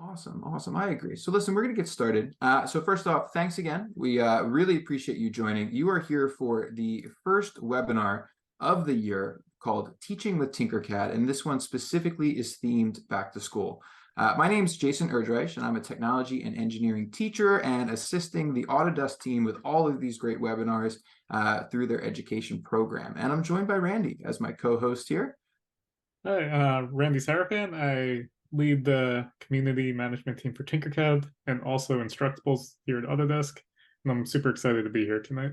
Awesome. Awesome. I agree. So listen, we're going to get started. So first off, thanks again. We really appreciate you joining. You are here for the first webinar of the year called Teaching with Tinkercad, and this one specifically is themed back to school. My name is Jason Erdreich, and I'm a technology and engineering teacher and assisting the Autodesk team with all of these great webinars through their education program. And I'm joined by Randy as my co-host here. Hi, Randy Sarafan. I lead the community management team for Tinkercad and also Instructables here at Autodesk. And I'm super excited to be here tonight.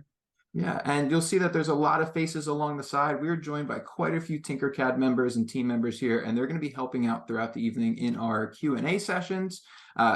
Yeah, and you'll see that there's a lot of faces along the side. We're joined by quite a few Tinkercad members and team members here, and they're going to be helping out throughout the evening in our Q&A sessions.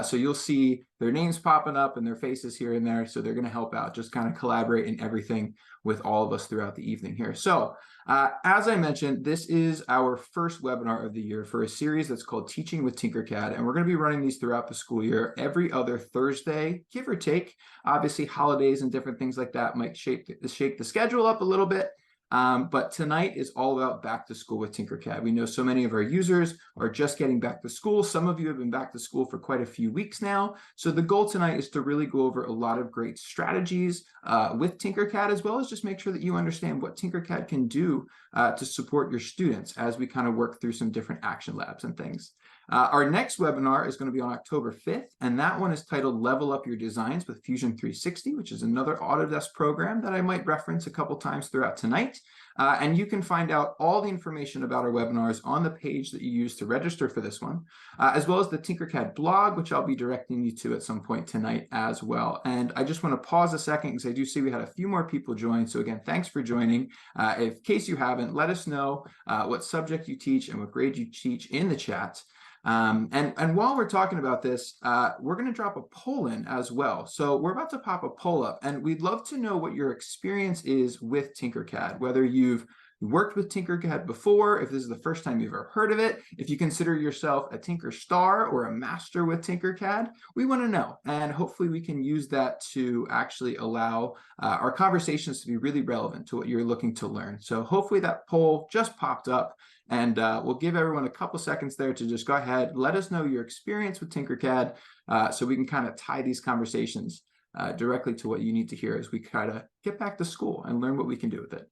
So you'll see their names popping up and their faces here and there. So they're going to help out, just kind of collaborate in everything with all of us throughout the evening here. So as I mentioned, this is our first webinar of the year for a series that's called Teaching with Tinkercad, and we're going to be running these throughout the school year every other Thursday, give or take. Obviously, holidays and different things like that might shake the schedule up a little bit. But tonight is all about back to school with Tinkercad. We know so many of our users are just getting back to school. Some of you have been back to school for quite a few weeks now. So the goal tonight is to really go over a lot of great strategies with Tinkercad, as well as just make sure that you understand what Tinkercad can do to support your students as we kind of work through some different action labs and things. Our next webinar is going to be on October 5th, and that one is titled Level Up Your Designs with Fusion 360, which is another Autodesk program that I might reference a couple times throughout tonight. And you can find out all the information about our webinars on the page that you use to register for this one, as well as the Tinkercad blog, which I'll be directing you to at some point tonight as well. And I just want to pause a second because I do see we had a few more people join. So again, thanks for joining. In case you haven't, let us know what subject you teach and what grade you teach in the chat. And while we're talking about this, we're going to drop a poll in as well. So we're about to pop a poll up, and we'd love to know what your experience is with Tinkercad, whether you've worked with Tinkercad before, if this is the first time you've ever heard of it, if you consider yourself a Tinker Star or a master with Tinkercad. We want to know, and hopefully we can use that to actually allow our conversations to be really relevant to what you're looking to learn. So hopefully that poll just popped up, and we'll give everyone a couple seconds there to just go ahead, let us know your experience with Tinkercad, so we can kind of tie these conversations directly to what you need to hear as we try to get back to school and learn what we can do with it.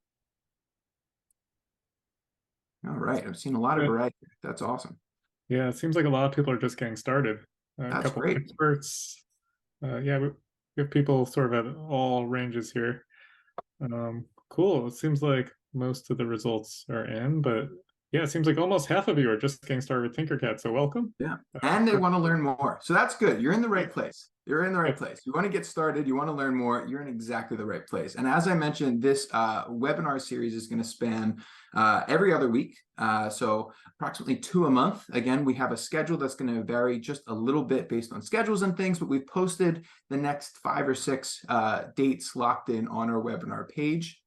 All right, I've seen a lot of variety. That's awesome. Yeah, it seems like a lot of people are just getting started. That's couple great. Experts. Yeah, we have people sort of at all ranges here. Cool. It seems like most of the results are in, but yeah, it seems like almost half of you are just getting started with Tinkercad, so welcome. Yeah, and they want to learn more. So that's good. You're in the right place. You're in the right place. You want to get started. You want to learn more. You're in exactly the right place. And as I mentioned, this webinar series is going to span every other week. So approximately 2 a month. Again, we have a schedule that's going to vary just a little bit based on schedules and things, but we've posted the next 5 or 6 dates locked in on our webinar page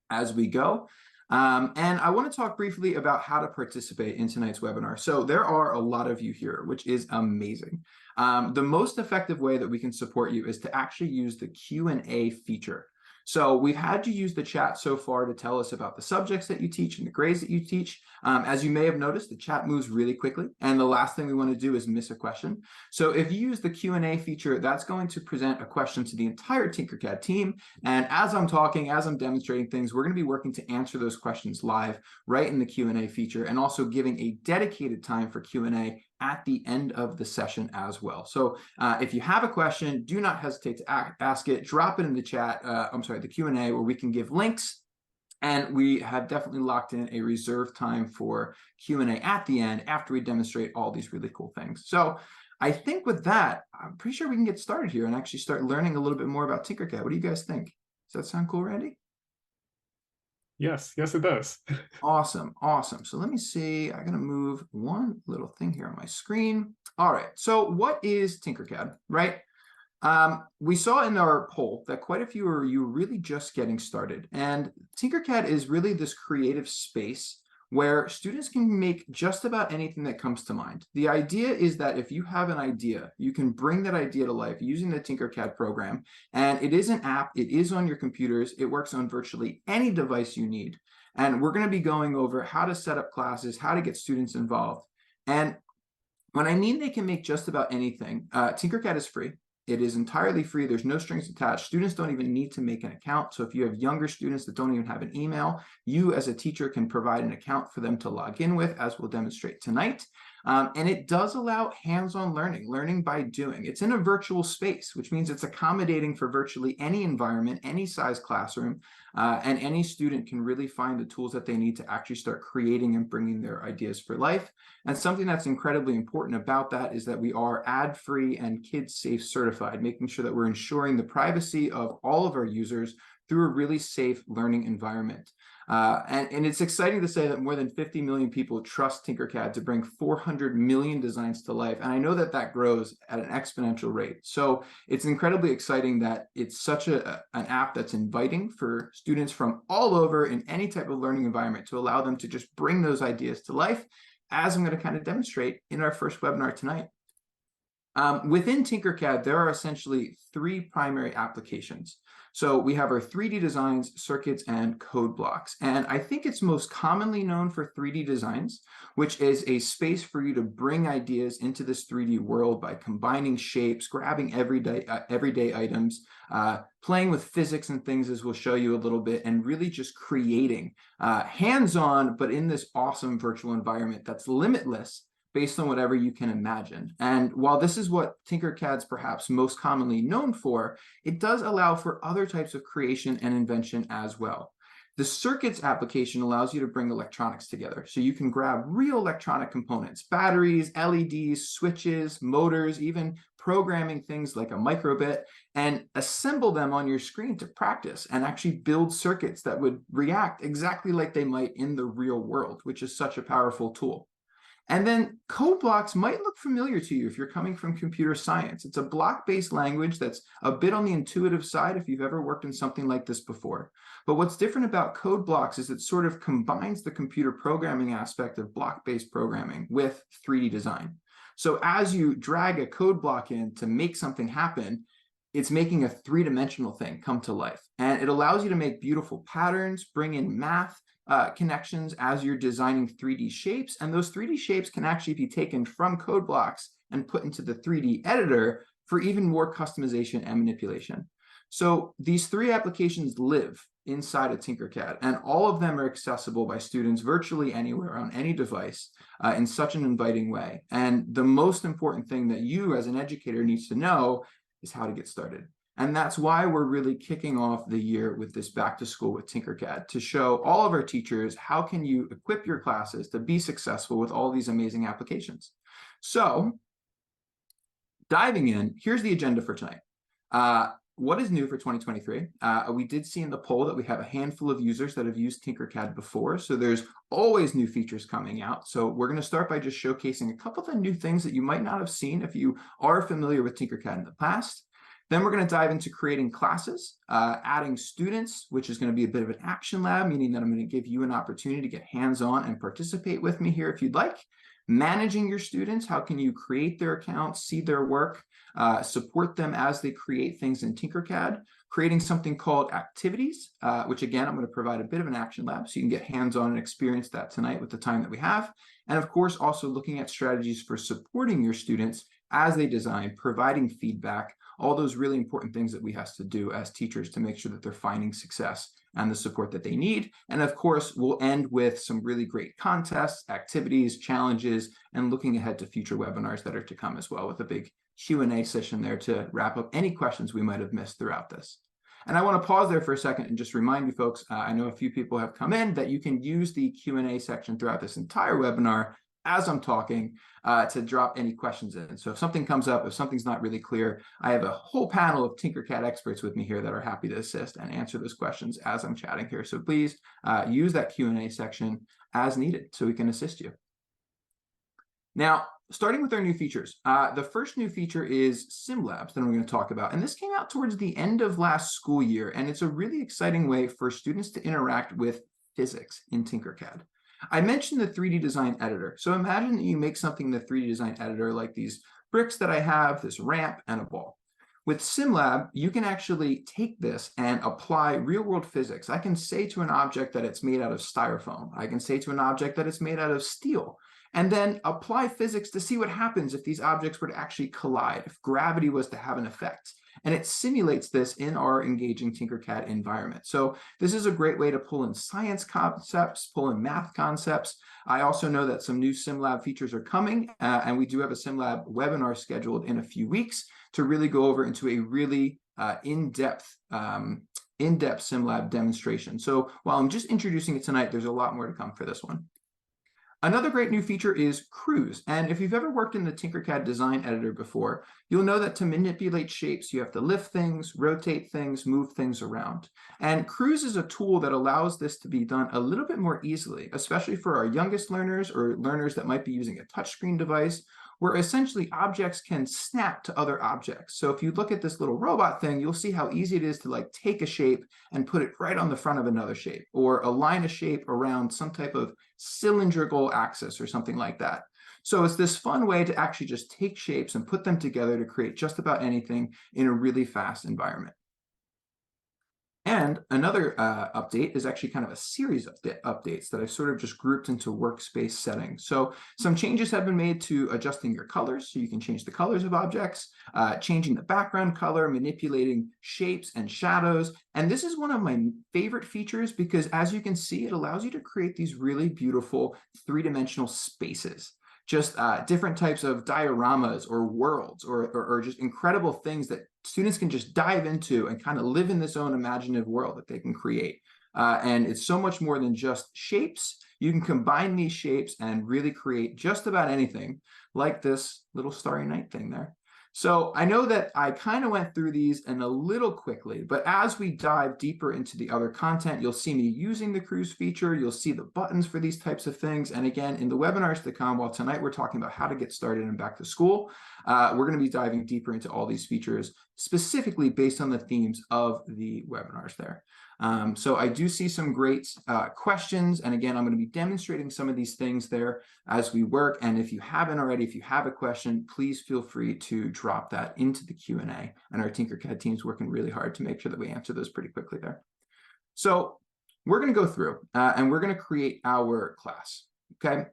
as we go. And I want to talk briefly about how to participate in tonight's webinar. So there are a lot of you here, which is amazing. The most effective way that we can support you is to actually use the Q&A feature. So we've had you use the chat so far to tell us about the subjects that you teach and the grades that you teach. As you may have noticed, the chat moves really quickly, and the last thing we want to do is miss a question. So if you use the Q&A feature, that's going to present a question to the entire Tinkercad team. And as I'm talking, as I'm demonstrating things, we're going to be working to answer those questions live right in the Q&A feature, and also giving a dedicated time for Q&A at the end of the session as well. So if you have a question, do not hesitate to ask it. Drop it in the chat, the Q&A, where we can give links. And we have definitely locked in a reserved time for Q&A at the end after we demonstrate all these really cool things. So I think with that, I'm pretty sure we can get started here and actually start learning a little bit more about Tinkercad. What do you guys think? Does that sound cool, Randy? Yes, it does. Awesome. So let me see. I'm going to move one little thing here on my screen. All right. So what is Tinkercad, right? We saw in our poll that quite a few of you are really just getting started. And Tinkercad is really this creative space where students can make just about anything that comes to mind. The idea is that if you have an idea, you can bring that idea to life using the Tinkercad program. And it is an app. It is on your computers. It works on virtually any device you need. And we're going to be going over how to set up classes, how to get students involved. And When I mean they can make just about anything, Tinkercad is free. It is entirely free. There's no strings attached. Students don't even need to make an account. So if you have younger students that don't even have an email, you as a teacher can provide an account for them to log in with, as we'll demonstrate tonight. And it does allow hands-on learning, learning by doing. It's in a virtual space, which means it's accommodating for virtually any environment, any size classroom, and any student can really find the tools that they need to actually start creating and bringing their ideas for life. And something that's incredibly important about that is that we are ad-free and kid-safe certified, making sure that we're ensuring the privacy of all of our users through a really safe learning environment. And it's exciting to say that more than 50 million people trust Tinkercad to bring 400 million designs to life. And I know that that grows at an exponential rate. So it's incredibly exciting that it's such an app that's inviting for students from all over in any type of learning environment to allow them to just bring those ideas to life, as I'm going to kind of demonstrate in our first webinar tonight. Within Tinkercad, there are essentially three primary applications. So we have our 3D designs, circuits, and code blocks. And I think it's most commonly known for 3D designs, which is a space for you to bring ideas into this 3D world by combining shapes, grabbing everyday items, playing with physics and things, as we'll show you a little bit, and really just creating hands-on, but in this awesome virtual environment that's limitless based on whatever you can imagine. And while this is what Tinkercad's perhaps most commonly known for, it does allow for other types of creation and invention as well. The circuits application allows you to bring electronics together. So you can grab real electronic components, batteries, LEDs, switches, motors, even programming things like a microbit, and assemble them on your screen to practice and actually build circuits that would react exactly like they might in the real world, which is such a powerful tool. And then code blocks might look familiar to you if you're coming from computer science. It's a block-based language that's a bit on the intuitive side if you've ever worked in something like this before. But what's different about code blocks is it sort of combines the computer programming aspect of block-based programming with 3D design. So as you drag a code block in to make something happen, it's making a three-dimensional thing come to life. And it allows you to make beautiful patterns, bring in math, connections as you're designing 3D shapes, and those 3D shapes can actually be taken from code blocks and put into the 3D editor for even more customization and manipulation. So these three applications live inside of Tinkercad, and all of them are accessible by students virtually anywhere on any device in such an inviting way. And the most important thing that you as an educator needs to know is how to get started. And that's why we're really kicking off the year with this Back to School with Tinkercad, to show all of our teachers how can you equip your classes to be successful with all these amazing applications. So diving in, here's the agenda for tonight. What is new for 2023? We did see in the poll that we have a handful of users that have used Tinkercad before, so there's always new features coming out. So we're going to start by just showcasing a couple of the new things that you might not have seen if you are familiar with Tinkercad in the past. Then we're going to dive into creating classes, adding students, which is going to be a bit of an action lab, meaning that I'm going to give you an opportunity to get hands-on and participate with me here if you'd like. Managing your students, how can you create their accounts, see their work, support them as they create things in Tinkercad, creating something called activities, which again, I'm going to provide a bit of an action lab so you can get hands-on and experience that tonight with the time that we have. And of course, also looking at strategies for supporting your students as they design, providing feedback, all those really important things that we have to do as teachers to make sure that they're finding success and the support that they need. And of course, we'll end with some really great contests, activities, challenges, and looking ahead to future webinars that are to come as well, with a big Q&A session there to wrap up any questions we might have missed throughout this. And I want to pause there for a second and just remind you folks, I know a few people have come in, that you can use the Q&A section throughout this entire webinar as I'm talking to drop any questions in. So if something comes up, if something's not really clear, I have a whole panel of Tinkercad experts with me here that are happy to assist and answer those questions as I'm chatting here. So please use that Q&A section as needed so we can assist you. Now, starting with our new features, the first new feature is SimLabs that I'm going to talk about. And this came out towards the end of last school year, and it's a really exciting way for students to interact with physics in Tinkercad. I mentioned the 3D design editor. So imagine that you make something in the 3D design editor, like these bricks that I have, this ramp, and a ball. With SimLab, you can actually take this and apply real-world physics. I can say to an object that it's made out of styrofoam. I can say to an object that it's made out of steel. and then apply physics to see what happens if these objects were to actually collide, if gravity was to have an effect. And it simulates this in our engaging Tinkercad environment. So this is a great way to pull in science concepts, pull in math concepts. I also know that some new SimLab features are coming, and we do have a SimLab webinar scheduled in a few weeks to really go over into a really in-depth SimLab demonstration. So while I'm just introducing it tonight, there's a lot more to come for this one. Another great new feature is Cruise. And if you've ever worked in the Tinkercad design editor before, you'll know that to manipulate shapes, you have to lift things, rotate things, move things around. And Cruise is a tool that allows this to be done a little bit more easily, especially for our youngest learners or learners that might be using a touchscreen device, where essentially objects can snap to other objects. So if you look at this little robot thing, you'll see how easy it is to like take a shape and put it right on the front of another shape, or align a shape around some type of cylindrical axis or something like that. So it's this fun way to actually just take shapes and put them together to create just about anything in a really fast environment. And another update is actually kind of a series of updates that I've sort of just grouped into workspace settings. So some changes have been made to adjusting your colors, so you can change the colors of objects, changing the background color, manipulating shapes and shadows. And this is one of my favorite features because, as you can see, it allows you to create these really beautiful three-dimensional spaces. Just different types of dioramas or worlds or just incredible things that students can just dive into and kind of live in this own imaginative world that they can create. And it's so much more than just shapes. You can combine these shapes and really create just about anything, like this little Starry Night thing there. So I know that I kind of went through these in a little quickly, but as we dive deeper into the other content, you'll see me using the Cruise feature. You'll see the buttons for these types of things. And again, in the webinars to come, while tonight we're talking about how to get started and back to school, we're going to be diving deeper into all these features, specifically based on the themes of the webinars there. So I do see some great questions. And again, I'm going to be demonstrating some of these things there as we work. And if you haven't already, if you have a question, please feel free to drop that into the Q&A. And our Tinkercad team's working really hard to make sure that we answer those pretty quickly there. So we're going to go through and we're going to create our class. Okay.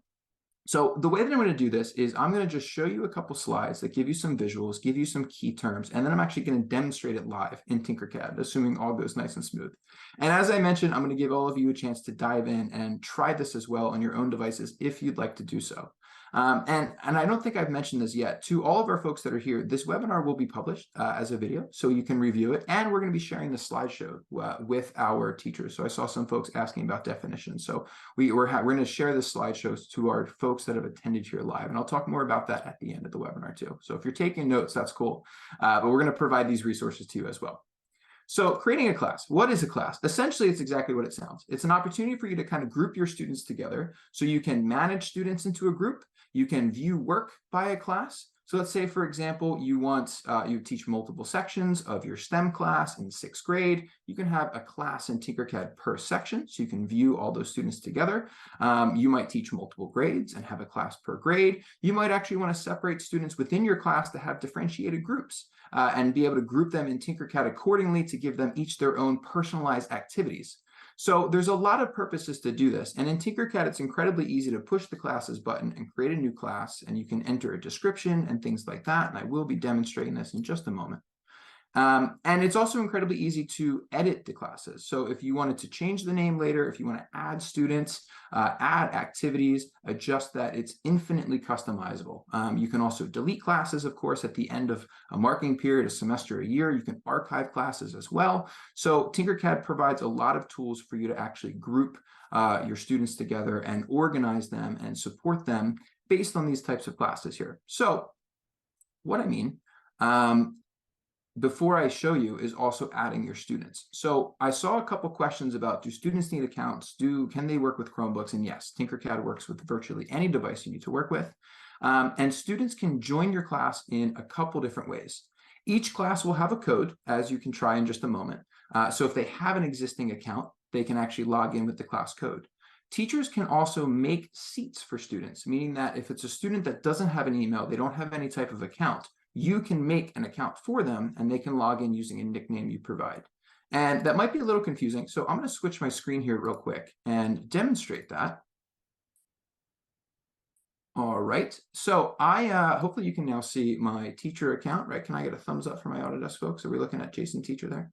So the way that I'm going to do this is I'm going to just show you a couple slides that give you some visuals, give you some key terms, and then I'm actually going to demonstrate it live in Tinkercad, assuming all goes nice and smooth. And as I mentioned, I'm going to give all of you a chance to dive in and try this as well on your own devices if you'd like to do so. And I don't think I've mentioned this yet. To all of our folks that are here, this webinar will be published as a video, so you can review it. And we're going to be sharing the slideshow with our teachers. So I saw some folks asking about definitions. So we're going to share the slideshows to our folks that have attended here live. And I'll talk more about that at the end of the webinar too. So if you're taking notes, that's cool. But we're going to provide these resources to you as well. So creating a class. What is a class? Essentially, it's exactly what it sounds. It's an opportunity for you to kind of group your students together so you can manage students into a group. You can view work by a class. So let's say, for example, you teach multiple sections of your STEM class in 6th grade. You can have a class in Tinkercad per section, so you can view all those students together. You might teach multiple grades and have a class per grade. You might actually want to separate students within your class to have differentiated groups and be able to group them in Tinkercad accordingly to give them each their own personalized activities. So there's a lot of purposes to do this. And in Tinkercad, it's incredibly easy to push the classes button and create a new class, and you can enter a description and things like that. And I will be demonstrating this in just a moment. And it's also incredibly easy to edit the classes. So if you wanted to change the name later, if you want to add students, add activities, adjust that, it's infinitely customizable. You can also delete classes, of course, at the end of a marking period, a semester, a year. You can archive classes as well. So Tinkercad provides a lot of tools for you to actually group your students together and organize them and support them based on these types of classes here. So what I mean, before I show you is also adding your students. So I saw a couple questions about, do students need accounts? Can they work with Chromebooks? And yes, Tinkercad works with virtually any device you need to work with. And students can join your class in a couple different ways. Each class will have a code, as you can try in just a moment. So if they have an existing account, they can actually log in with the class code. Teachers can also make seats for students, meaning that if it's a student that doesn't have an email, they don't have any type of account, you can make an account for them and they can log in using a nickname you provide. And that might be a little confusing. So I'm going to switch my screen here real quick and demonstrate that. right, so I hopefully you can now see my teacher account, right? Can I get a thumbs up for my Autodesk folks? Are we looking at Jason Teacher there?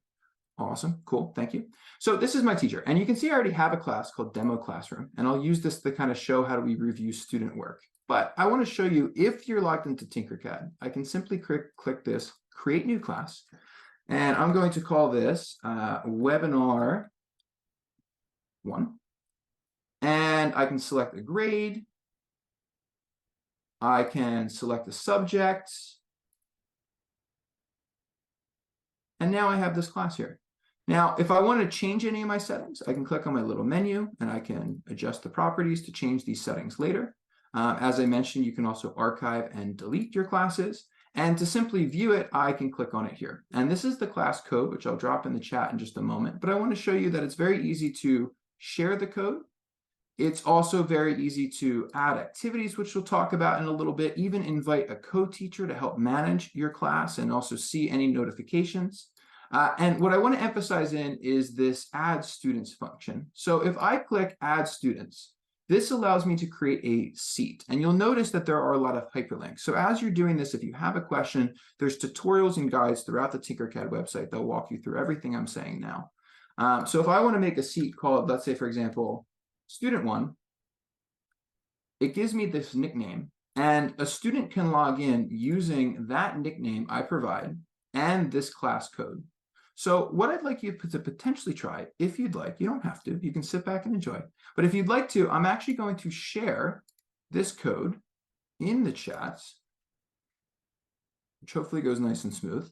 Awesome, cool, thank you. So this is my teacher, and you can see I already have a class called Demo Classroom, and I'll use this to kind of show how do we review student work. But I want to show you, if you're logged into Tinkercad, I can simply click this, create new class, and I'm going to call this Webinar 1. And I can select a grade. I can select a subject. And now I have this class here. Now, if I want to change any of my settings, I can click on my little menu and I can adjust the properties to change these settings later. As I mentioned, you can also archive and delete your classes. And to simply view it, I can click on it here. And this is the class code, which I'll drop in the chat in just a moment. But I want to show you that it's very easy to share the code. It's also very easy to add activities, which we'll talk about in a little bit, even invite a co-teacher to help manage your class and also see any notifications. And what I want to emphasize in is this add students function. So if I click add students, this allows me to create a seat. And you'll notice that there are a lot of hyperlinks. So as you're doing this, if you have a question, there's tutorials and guides throughout the Tinkercad website that'll walk you through everything I'm saying now. So if I want to make a seat called, let's say, for example, Student 1, it gives me this nickname, and a student can log in using that nickname I provide and this class code. So what I'd like you to potentially try, if you'd like, you don't have to, you can sit back and enjoy, but if you'd like to, I'm actually going to share this code in the chats, which hopefully goes nice and smooth,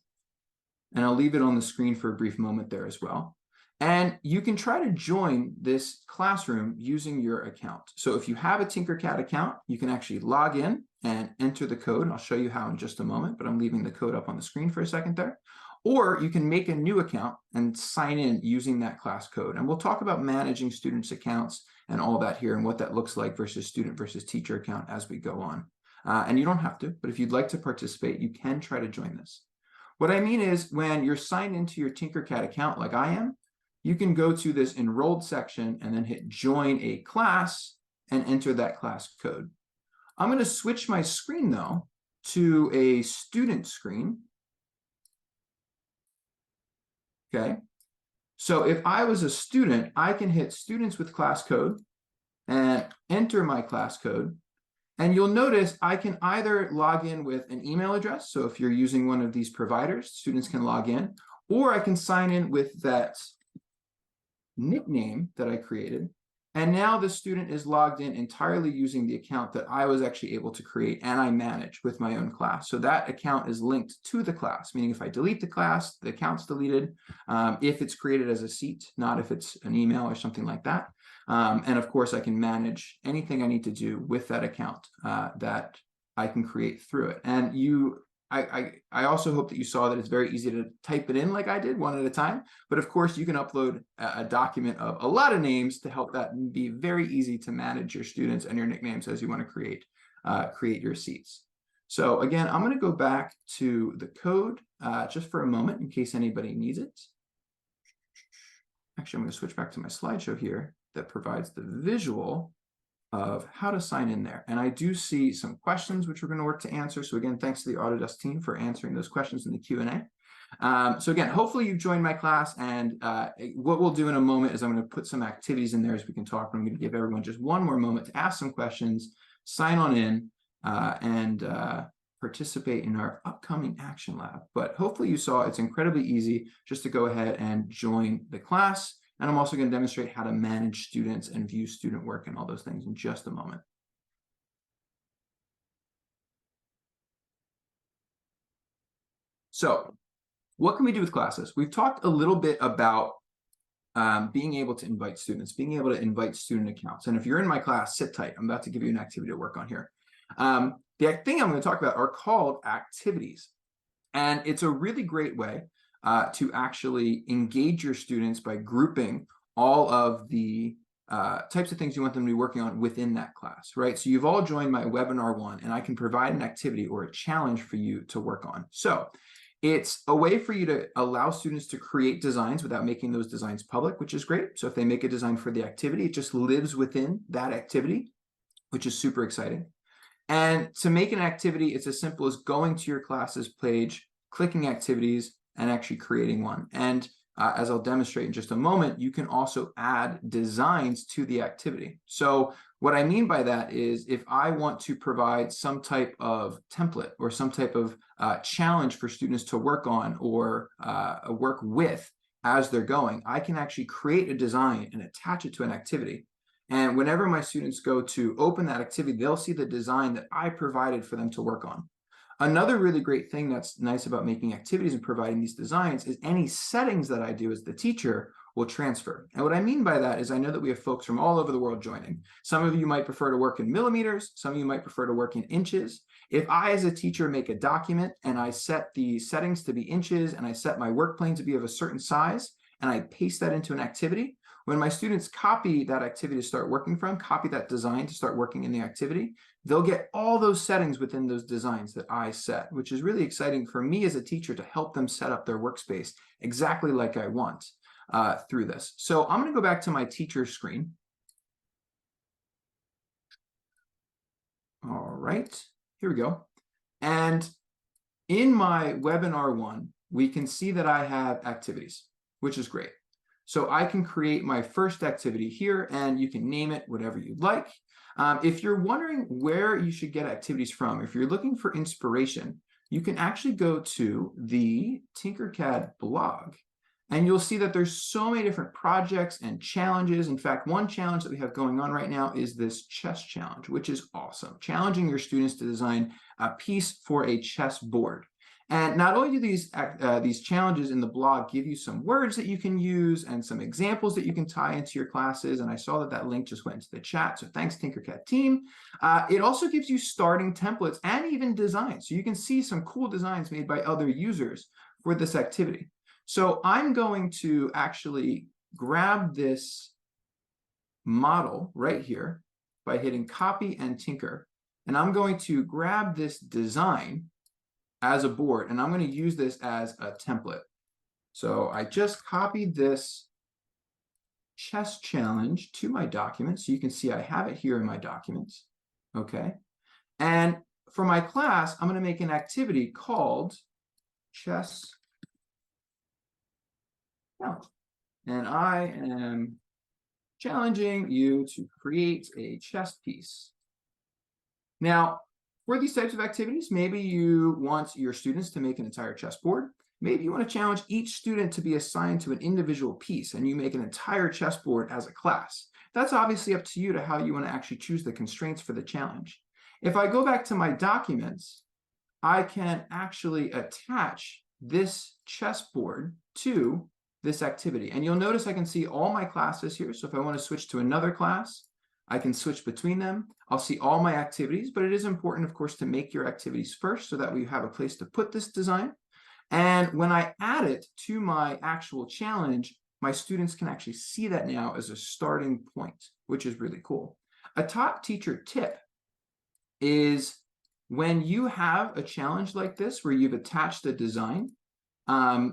and I'll leave it on the screen for a brief moment there as well. And you can try to join this classroom using your account. So if you have a Tinkercad account, you can actually log in and enter the code. And I'll show you how in just a moment, but I'm leaving the code up on the screen for a second there. Or you can make a new account and sign in using that class code. And we'll talk about managing students' accounts and all that here and what that looks like versus student versus teacher account as we go on. And you don't have to, but if you'd like to participate, you can try to join this. What I mean is when you're signed into your Tinkercad account like I am, you can go to this enrolled section and then hit join a class and enter that class code. I'm going to switch my screen though to a student screen. Okay. So if I was a student, I can hit students with class code and enter my class code. And you'll notice I can either log in with an email address. So if you're using one of these providers, students can log in, or I can sign in with that nickname that I created. And now the student is logged in entirely using the account that I was actually able to create and I manage with my own class. So that account is linked to the class, meaning if I delete the class, the account's deleted, if it's created as a seat, not if it's an email or something like that. And of course, I can manage anything I need to do with that account that I can create through it. And I also hope that you saw that it's very easy to type it in like I did, one at a time. But of course, you can upload a document of a lot of names to help that be very easy to manage your students and your nicknames as you want to create your seats. So again, I'm going to go back to the code just for a moment in case anybody needs it. Actually, I'm going to switch back to my slideshow here that provides the visual of how to sign in there. And I do see some questions which we're going to work to answer. So again, thanks to the Autodesk team for answering those questions in the Q&A. So again, hopefully you've joined my class, and what we'll do in a moment is I'm going to put some activities in there as we can talk. I'm going to give everyone just one more moment to ask some questions, sign on in, and participate in our upcoming action lab. But hopefully you saw it's incredibly easy just to go ahead and join the class. And I'm also going to demonstrate how to manage students and view student work and all those things in just a moment. So what can we do with classes? We've talked a little bit about being able to invite students, being able to invite student accounts. And if you're in my class, sit tight. I'm about to give you an activity to work on here. The thing I'm going to talk about are called activities. And it's a really great way to actually engage your students by grouping all of the types of things you want them to be working on within that class, right? So you've all joined my webinar 1, and I can provide an activity or a challenge for you to work on. So it's a way for you to allow students to create designs without making those designs public, which is great. So if they make a design for the activity, it just lives within that activity, which is super exciting. And to make an activity, it's as simple as going to your classes page, clicking activities, and actually creating one. And as I'll demonstrate in just a moment, you can also add designs to the activity. So what I mean by that is if I want to provide some type of template or some type of challenge for students to work on or work with as they're going, I can actually create a design and attach it to an activity. And whenever my students go to open that activity, they'll see the design that I provided for them to work on. Another really great thing that's nice about making activities and providing these designs is any settings that I do as the teacher will transfer. And what I mean by that is I know that we have folks from all over the world joining. Some of you might prefer to work in millimeters. Some of you might prefer to work in inches. If I, as a teacher, make a document and I set the settings to be inches and I set my work plane to be of a certain size and I paste that into an activity, when my students copy that activity to start working from, copy that design to start working in the activity, they'll get all those settings within those designs that I set, which is really exciting for me as a teacher to help them set up their workspace exactly like I want through this. So I'm going to go back to my teacher screen. All right, here we go. And in my webinar one, we can see that I have activities, which is great. So I can create my first activity here and you can name it whatever you'd like. If you're wondering where you should get activities from, if you're looking for inspiration, you can actually go to the Tinkercad blog and you'll see that there's so many different projects and challenges. In fact, one challenge that we have going on right now is this chess challenge, which is awesome. Challenging your students to design a piece for a chess board. And not only do these challenges in the blog give you some words that you can use and some examples that you can tie into your classes, and I saw that that link just went into the chat, so thanks Tinkercad team. It also gives you starting templates and even designs, so you can see some cool designs made by other users for this activity. So I'm going to actually grab this model right here by hitting copy and tinker, and I'm going to grab this design as a board, and I'm going to use this as a template. So I just copied this chess challenge to my document, so you can see I have it here in my documents. Okay, and for my class, I'm going to make an activity called chess challenge, and I am challenging you to create a chess piece. Now, for these types of activities, maybe you want your students to make an entire chessboard. Maybe you want to challenge each student to be assigned to an individual piece and you make an entire chessboard as a class. That's obviously up to you to how you want to actually choose the constraints for the challenge. If I go back to my documents, I can actually attach this chessboard to this activity. And you'll notice I can see all my classes here. So if I want to switch to another class, I can switch between them. I'll see all my activities, but it is important, of course, to make your activities first so that we have a place to put this design. And when I add it to my actual challenge, my students can actually see that now as a starting point, which is really cool. A top teacher tip is when you have a challenge like this where you've attached a design,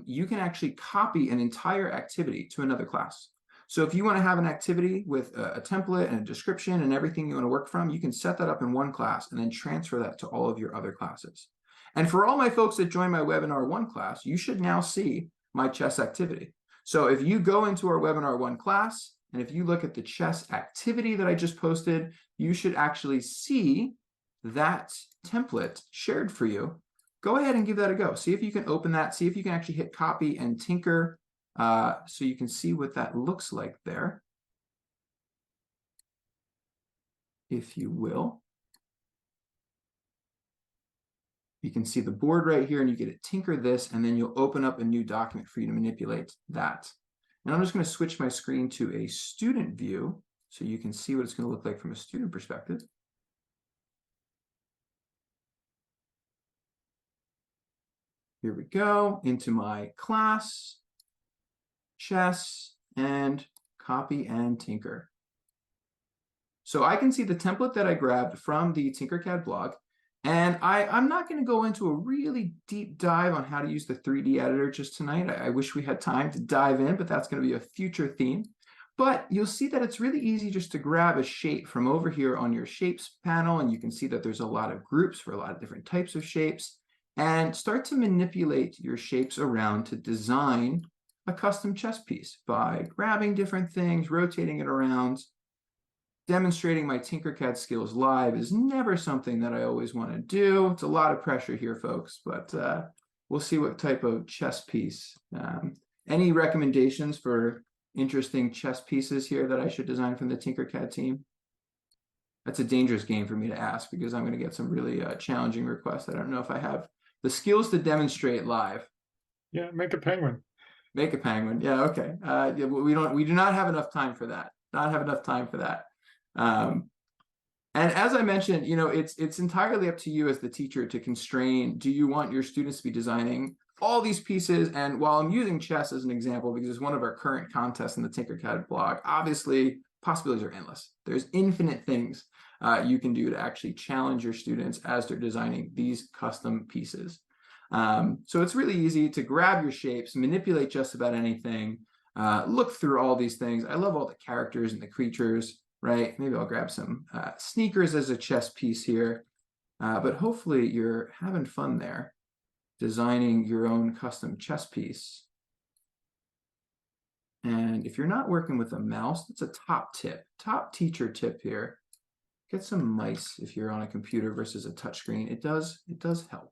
you can actually copy an entire activity to another class. So if you want to have an activity with a template and a description and everything you want to work from, you can set that up in one class and then transfer that to all of your other classes. And for all my folks that join my webinar one class, you should now see my chess activity. So if you go into our webinar one class, and if you look at the chess activity that I just posted, you should actually see that template shared for you. Go ahead and give that a go. See if you can open that. See if you can actually hit copy and tinker so you can see what that looks like there, if you will. You can see the board right here and you get to tinker this and then you'll open up a new document for you to manipulate that. And I'm just going to switch my screen to a student view so you can see what it's going to look like from a student perspective. Here we go, into my class, chess, and copy and tinker. So I can see the template that I grabbed from the Tinkercad blog, and I'm not going to go into a really deep dive on how to use the 3D editor just tonight. I wish we had time to dive in, but that's going to be a future theme. But you'll see that it's really easy just to grab a shape from over here on your shapes panel, and you can see that there's a lot of groups for a lot of different types of shapes, and start to manipulate your shapes around to design a custom chess piece by grabbing different things, rotating it around. Demonstrating my Tinkercad skills live is never something that I always want to do. It's a lot of pressure here, folks, but we'll see what type of chess piece. Any recommendations for interesting chess pieces here that I should design from the Tinkercad team? That's a dangerous game for me to ask because I'm going to get some really challenging requests. I don't know if I have the skills to demonstrate live. Yeah, make a penguin. Make a penguin. Yeah, okay. Yeah, we do not have enough time for that. Not have enough time for that. And as I mentioned, it's entirely up to you as the teacher to constrain. Do you want your students to be designing all these pieces? And while I'm using chess as an example, because it's one of our current contests in the Tinkercad blog, obviously possibilities are endless. There's infinite things you can do to actually challenge your students as they're designing these custom pieces. So it's really easy to grab your shapes, manipulate just about anything, look through all these things. I love all the characters and the creatures. Right? Maybe I'll grab some sneakers as a chess piece here, but hopefully you're having fun there, designing your own custom chess piece. And if you're not working with a mouse, it's a top tip, top teacher tip here. Get some mice if you're on a computer versus a touchscreen. It does help.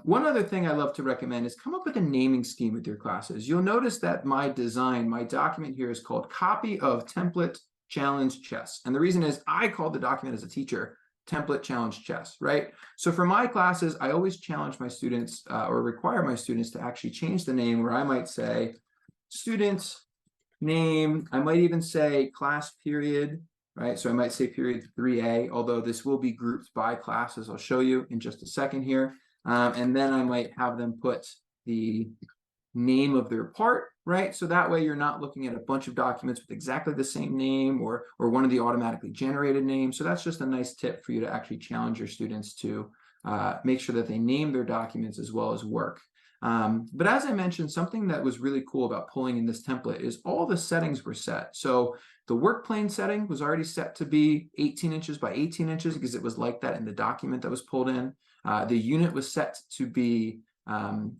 One other thing I love to recommend is come up with a naming scheme with your classes. You'll notice that my document here is called Copy of Template Challenge Chess. And the reason is I call the document as a teacher Template Challenge Chess, right? So for my classes, I always challenge my students or require my students to actually change the name, where I might say student name. I might even say class period, right? So I might say period 3A, although this will be grouped by classes. I'll show you in just a second here. And then I might have them put the name of their part, right? So that way you're not looking at a bunch of documents with exactly the same name or one of the automatically generated names. So that's just a nice tip for you to actually challenge your students to make sure that they name their documents as well as work. But as I mentioned, something that was really cool about pulling in this template is all the settings were set. So the work plane setting was already set to be 18 inches by 18 inches because it was like that in the document that was pulled in. The unit was set to be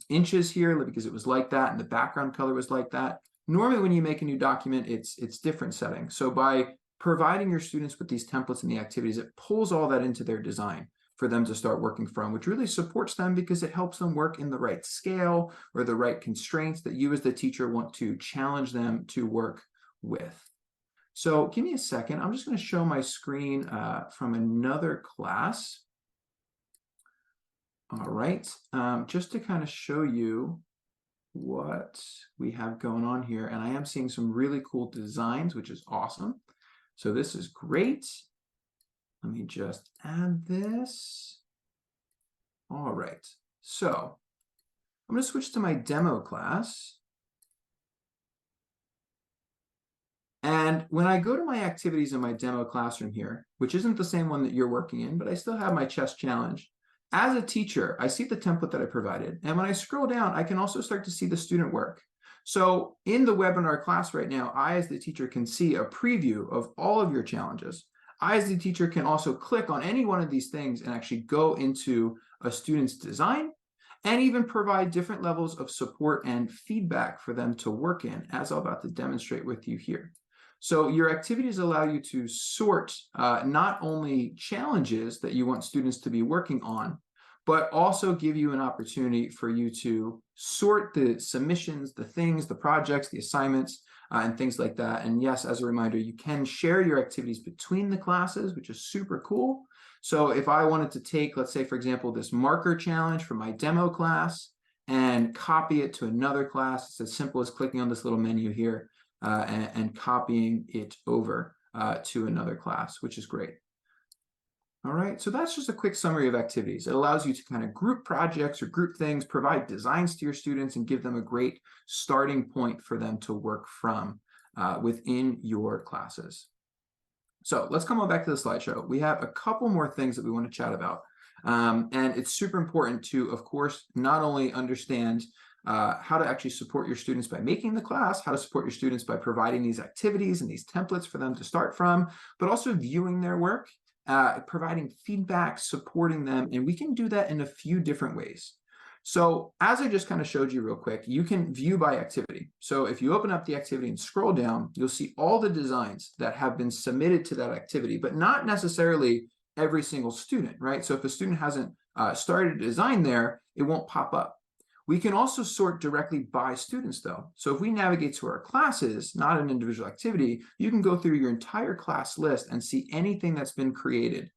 inches here because it was like that, and the background color was like that. Normally when you make a new document, it's different settings. So by providing your students with these templates and the activities, it pulls all that into their design for them to start working from, which really supports them because it helps them work in the right scale or the right constraints that you as the teacher want to challenge them to work with. So give me a second. I'm just going to show my screen from another class. All right, just to kind of show you what we have going on here. And I am seeing some really cool designs, which is awesome. So this is great. Let me just add this. All right, so I'm going to switch to my demo class. And when I go to my activities in my demo classroom here, which isn't the same one that you're working in, but I still have my chess challenge. As a teacher, I see the template that I provided. And when I scroll down, I can also start to see the student work. So in the webinar class right now, I, as the teacher, can see a preview of all of your challenges. I, as the teacher, can also click on any one of these things and actually go into a student's design and even provide different levels of support and feedback for them to work in, as I'm about to demonstrate with you here. So your activities allow you to sort not only challenges that you want students to be working on, but also give you an opportunity for you to sort the submissions, the things, the projects, the assignments, and things like that. And yes, as a reminder, you can share your activities between the classes, which is super cool. So if I wanted to take, let's say, for example, this marker challenge from my demo class and copy it to another class, it's as simple as clicking on this little menu here. And copying it over to another class, which is great. All right, so that's just a quick summary of activities. It allows you to kind of group projects or group things, provide designs to your students, and give them a great starting point for them to work from within your classes. So let's come on back to the slideshow. We have a couple more things that we want to chat about. And it's super important to, of course, not only understand how to actually support your students by making the class, how to support your students by providing these activities and these templates for them to start from, but also viewing their work, providing feedback, supporting them. And we can do that in a few different ways. So as I just kind of showed you real quick, you can view by activity. So if you open up the activity and scroll down, you'll see all the designs that have been submitted to that activity, but not necessarily every single student, right? So if a student hasn't started a design there, it won't pop up. We can also sort directly by students though. So if we navigate to our classes, not an individual activity, you can go through your entire class list and see anything that's been created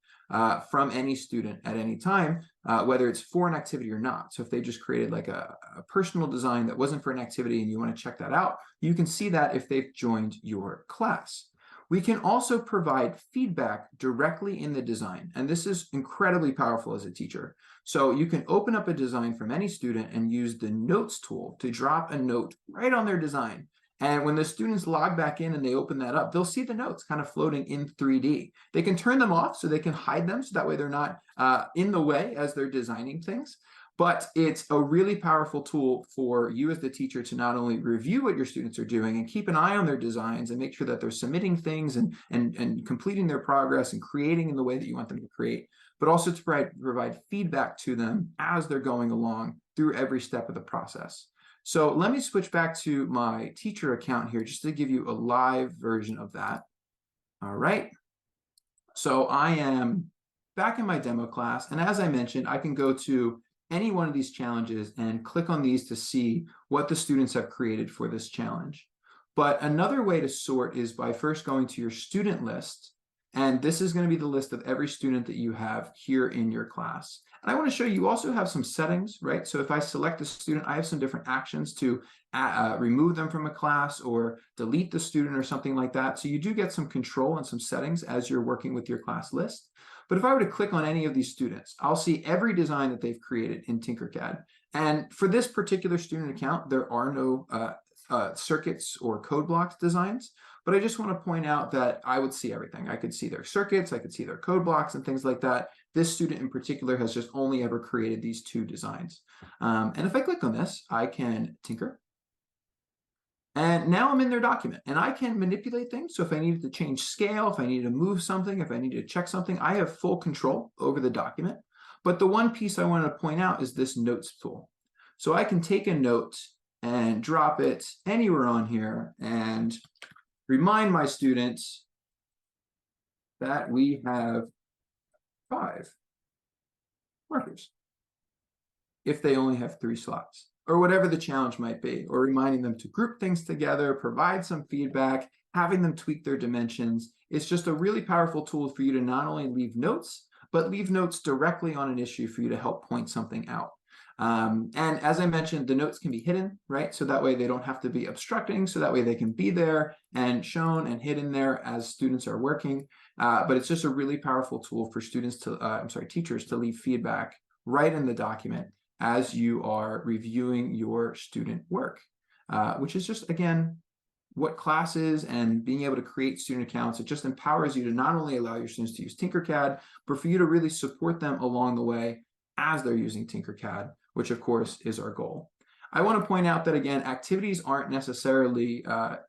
from any student at any time, whether it's for an activity or not. So if they just created like a personal design that wasn't for an activity and you want to check that out, you can see that if they've joined your class. We can also provide feedback directly in the design, and this is incredibly powerful as a teacher. So you can open up a design from any student and use the notes tool to drop a note right on their design. And when the students log back in and they open that up, they'll see the notes kind of floating in 3D. They can turn them off so they can hide them, so that way they're not in the way as they're designing things. But it's a really powerful tool for you as the teacher to not only review what your students are doing and keep an eye on their designs and make sure that they're submitting things and completing their progress and creating in the way that you want them to create, but also to provide feedback to them as they're going along through every step of the process. So let me switch back to my teacher account here just to give you a live version of that. All right. So I am back in my demo class. And as I mentioned, I can go to any one of these challenges and click on these to see what the students have created for this challenge. But another way to sort is by first going to your student list. And this is going to be the list of every student that you have here in your class. And I want to show you also have some settings, right? So if I select a student, I have some different actions to remove them from a class or delete the student or something like that. So you do get some control and some settings as you're working with your class list. But if I were to click on any of these students, I'll see every design that they've created in Tinkercad. And for this particular student account, there are no circuits or code blocks designs. But I just want to point out that I would see everything. I could see their circuits, I could see their code blocks and things like that. This student in particular has just only ever created these two designs. And if I click on this, I can tinker. And now I'm in their document and I can manipulate things. So if I needed to change scale, if I needed to move something, if I needed to check something, I have full control over the document. But the one piece I wanted to point out is this notes tool. So I can take a note and drop it anywhere on here and remind my students that we have 5 markers if they only have 3 slots, or whatever the challenge might be, or reminding them to group things together, provide some feedback, having them tweak their dimensions. It's just a really powerful tool for you to not only leave notes, but leave notes directly on an issue for you to help point something out. And as I mentioned, the notes can be hidden, right? So that way they don't have to be obstructing, so that way they can be there and shown and hidden there as students are working. But it's just a really powerful tool for students to, teachers to leave feedback right in the document as you are reviewing your student work, which is just, again, what classes and being able to create student accounts. It just empowers you to not only allow your students to use Tinkercad, but for you to really support them along the way as they're using Tinkercad, which of course is our goal. I want to point out that, again, activities aren't necessarily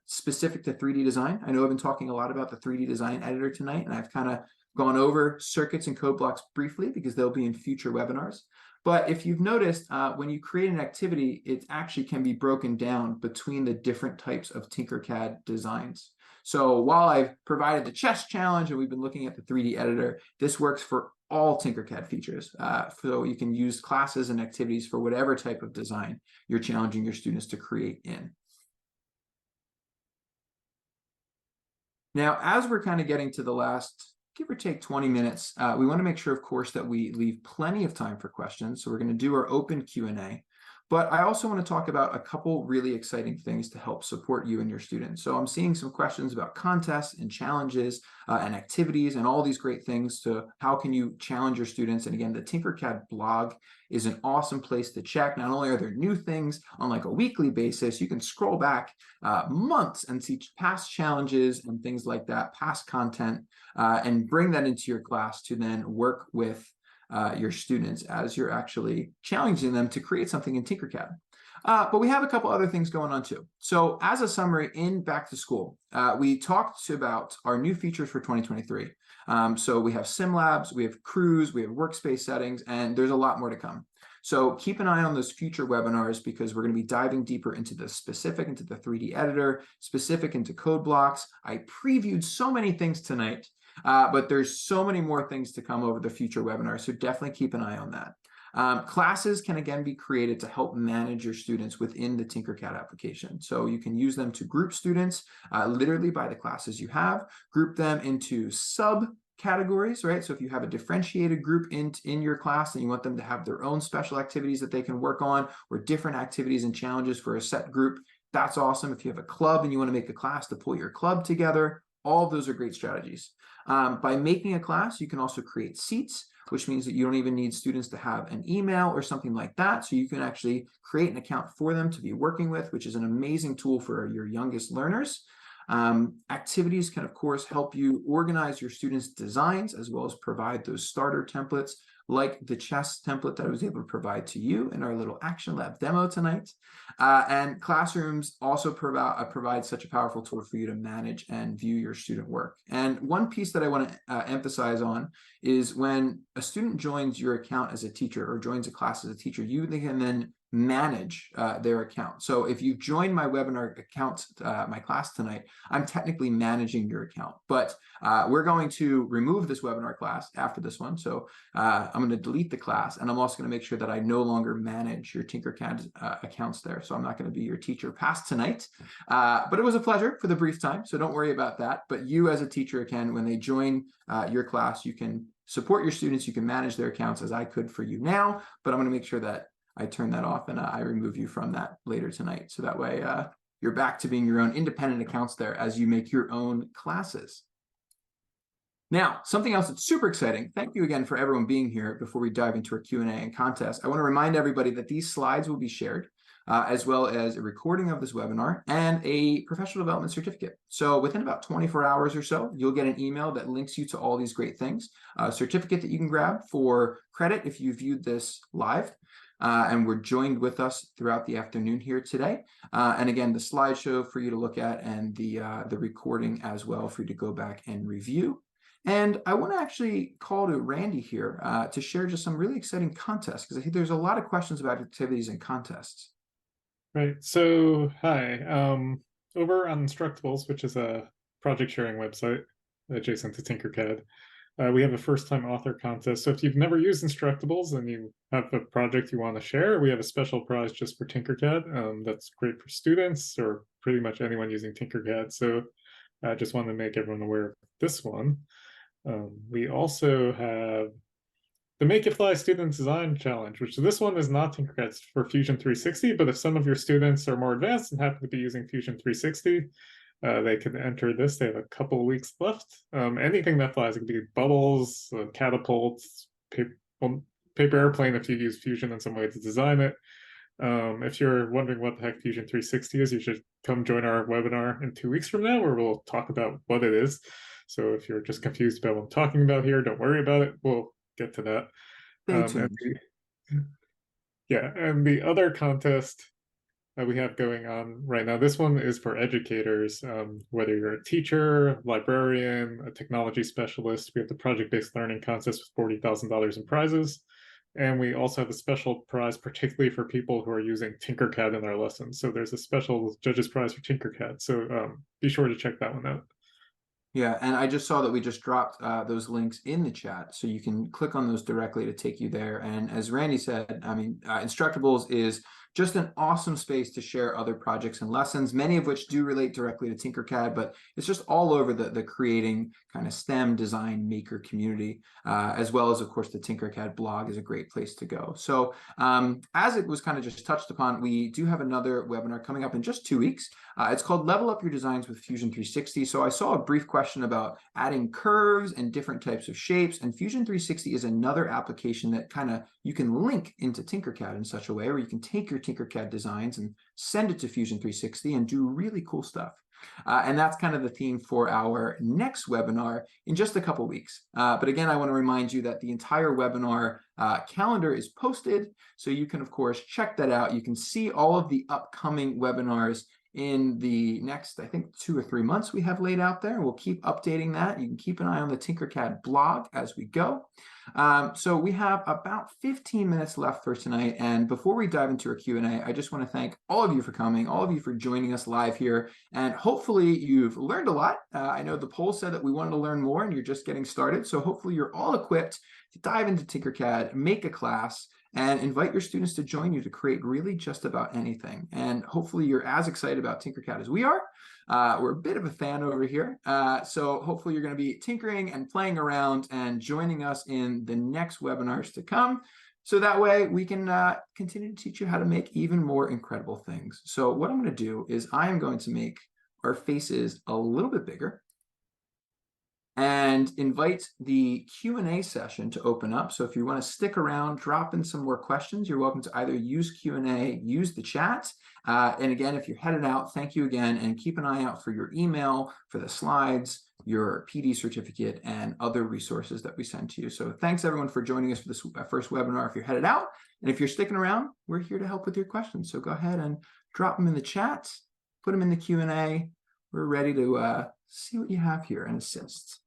specific to 3D design. I know I've been talking a lot about the 3D design editor tonight, and I've kind of gone over circuits and code blocks briefly because they'll be in future webinars. But if you've noticed, when you create an activity, it actually can be broken down between the different types of Tinkercad designs. So while I've provided the chess challenge and we've been looking at the 3D editor, this works for all Tinkercad features. So you can use classes and activities for whatever type of design you're challenging your students to create in. Now, as we're kind of getting to the last, give or take 20 minutes, we want to make sure, of course, that we leave plenty of time for questions. So we're going to do our open Q&A. But I also want to talk about a couple really exciting things to help support you and your students. So I'm seeing some questions about contests and challenges and activities and all these great things to how can you challenge your students. And again, the Tinkercad blog is an awesome place to check. Not only are there new things on like a weekly basis, you can scroll back months and see past challenges and things like that, past content, and bring that into your class to then work with your students as you're actually challenging them to create something in Tinkercad. But we have a couple other things going on too. So as a summary in back to school, we talked about our new features for 2023. So we have sim labs, we have crews, we have workspace settings, and there's a lot more to come. So keep an eye on those future webinars because we're going to be diving deeper into the specific, into the 3D editor, specific into code blocks. I previewed so many things tonight, but there's so many more things to come over the future webinars. So definitely keep an eye on that. Classes can again be created to help manage your students within the Tinkercad application. So you can use them to group students literally by the classes you have, group them into subcategories, right? So if you have a differentiated group in your class and you want them to have their own special activities that they can work on or different activities and challenges for a set group, that's awesome. If you have a club and you want to make a class to pull your club together, all of those are great strategies. By making a class, you can also create seats, which means that you don't even need students to have an email or something like that. So you can actually create an account for them to be working with, which is an amazing tool for your youngest learners. Activities can, of course, help you organize your students' designs as well as provide those starter templates like the chess template that I was able to provide to you in our little Action Lab demo tonight. And classrooms also provide such a powerful tool for you to manage and view your student work. And one piece that I want to emphasize on is when a student joins your account as a teacher or joins a class as a teacher, you can then manage their account. So if you join my webinar account, my class tonight, I'm technically managing your account, but we're going to remove this webinar class after this one. So I'm going to delete the class, and I'm also going to make sure that I no longer manage your Tinkercad accounts there. So I'm not going to be your teacher past tonight, but it was a pleasure for the brief time. So don't worry about that. But you as a teacher can, when they join your class, you can support your students, you can manage their accounts as I could for you now, but I'm going to make sure that I turn that off and I remove you from that later tonight. So that way you're back to being your own independent accounts there as you make your own classes. Now, something else that's super exciting. Thank you again for everyone being here before we dive into our Q&A and contest. I want to remind everybody that these slides will be shared as well as a recording of this webinar and a professional development certificate. So within about 24 hours or so, you'll get an email that links you to all these great things, a certificate that you can grab for credit if you viewed this live. And were joined with us throughout the afternoon here today. And again, the slideshow for you to look at and the recording as well for you to go back and review. And I want to actually call to Randy here to share just some really exciting contests, because I think there's a lot of questions about activities and contests. Right. So, hi. Over on Instructables, which is a project sharing website adjacent to Tinkercad, we have a first-time author contest. So if you've never used Instructables and you have a project you want to share, we have a special prize just for Tinkercad. That's great for students or pretty much anyone using Tinkercad. So I just wanted to make everyone aware of this one. We also have the Make It Fly Student Design Challenge, which this one is not Tinkercad, it's for Fusion 360, but if some of your students are more advanced and happen to be using Fusion 360, they can enter this. They have a couple of weeks left. Anything that flies, it could be bubbles, catapults, paper airplane if you use Fusion in some way to design it. If you're wondering what the heck Fusion 360 is, you should come join our webinar in 2 weeks from now, where we'll talk about what it is. So if you're just confused about what I'm talking about here, don't worry about it. We'll get to that. And the other contest we have going on right now, this one is for educators, whether you're a teacher, librarian, a technology specialist. We have the project-based learning contest with $40,000 in prizes. And we also have a special prize, particularly for people who are using Tinkercad in their lessons. So there's a special judges prize for Tinkercad. So be sure to check that one out. Yeah, and I just saw that we just dropped those links in the chat, so you can click on those directly to take you there. And as Randy said, I mean, Instructables is just an awesome space to share other projects and lessons, many of which do relate directly to Tinkercad, but it's just all over the creating kind of STEM design maker community, as well as, of course, the Tinkercad blog is a great place to go. So as it was kind of just touched upon, we do have another webinar coming up in just 2 weeks. It's called Level Up Your Designs with Fusion 360. So I saw a brief question about adding curves and different types of shapes, and Fusion 360 is another application that kind of you can link into Tinkercad in such a way where you can take your Tinkercad designs and send it to Fusion 360 and do really cool stuff. And that's kind of the theme for our next webinar in just a couple weeks. But again, I want to remind you that the entire webinar calendar is posted, so you can, of course, check that out. You can see all of the upcoming webinars in the next, I think, 2 or 3 months we have laid out there. We'll keep updating that. You can keep an eye on the Tinkercad blog as we go. So we have about 15 minutes left for tonight. And before we dive into our Q&A, I just want to thank all of you for coming, all of you for joining us live here. And hopefully you've learned a lot. I know the poll said that we wanted to learn more and you're just getting started. So hopefully you're all equipped to dive into Tinkercad, make a class, and invite your students to join you to create really just about anything. And hopefully you're as excited about Tinkercad as we are. We're a bit of a fan over here. So hopefully you're going to be tinkering and playing around and joining us in the next webinars to come. So that way we can continue to teach you how to make even more incredible things. So what I'm going to do is I am going to make our faces a little bit bigger and invite the Q&A session to open up. So if you want to stick around, drop in some more questions, you're welcome to either use Q&A, use the chat. And again, if you're headed out, thank you again, and keep an eye out for your email, for the slides, your PD certificate, and other resources that we send to you. So thanks everyone for joining us for this first webinar if you're headed out. And if you're sticking around, we're here to help with your questions. So go ahead and drop them in the chat, put them in the Q&A. We're ready to see what you have here and assist.